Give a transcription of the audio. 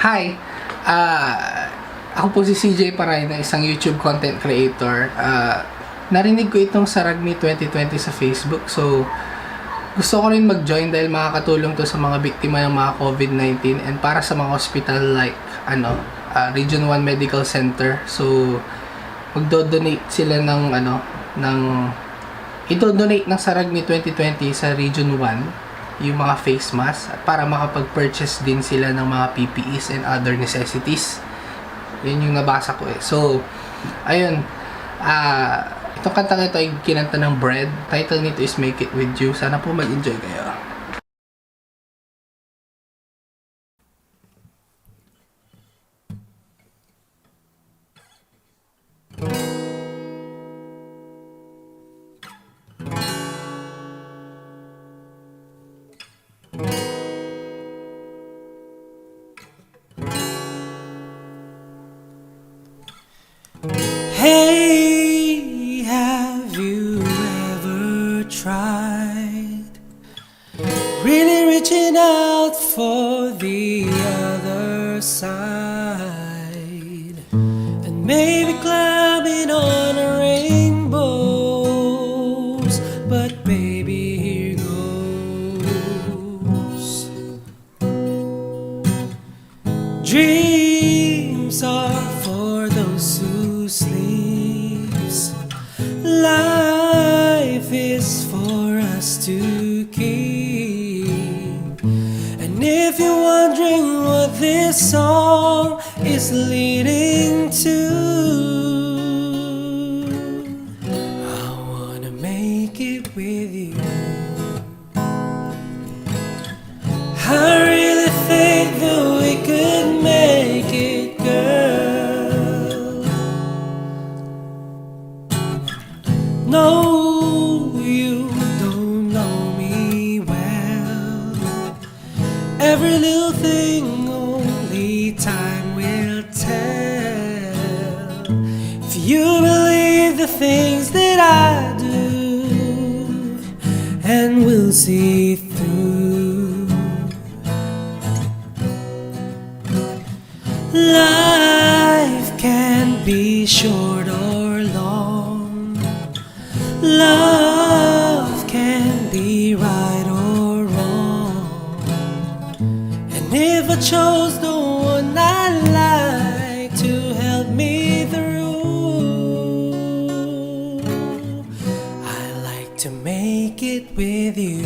Hi! Ako po si Ceejae Parayno, isang YouTube content creator. Narinig ko itong Sarag 2020 sa Facebook. So, gusto ko rin mag-join dahil makakatulong to sa mga biktima ng mga COVID-19 and para sa mga hospital like Region 1 Medical Center. So, magdo-donate sila i-donate ng Sarag 2020 sa Region 1 yung mga face mask at para makapag-purchase din sila ng mga PPEs and other necessities. Yun yung nabasa ko eh. So, ayun. Itong kantang ito ay kinanta ng Bread. Title nito is Make It With You. Sana po mag-enjoy kayo. Hey, have you ever tried really reaching out for the other side and maybe climbing on a rainbows? But baby, here goes. Dreams are for those who sleeps. Life is for us to keep. And if you're wondering what this song is leading to, I wanna make it with you. I really think that we could make it, girl. No, you don't know me well. Every little thing only time will tell. If you believe the things that I do, and we'll see through. Life can be short or long. Love can be right or wrong. And if I chose the one I like to help me through, I like to make it with you.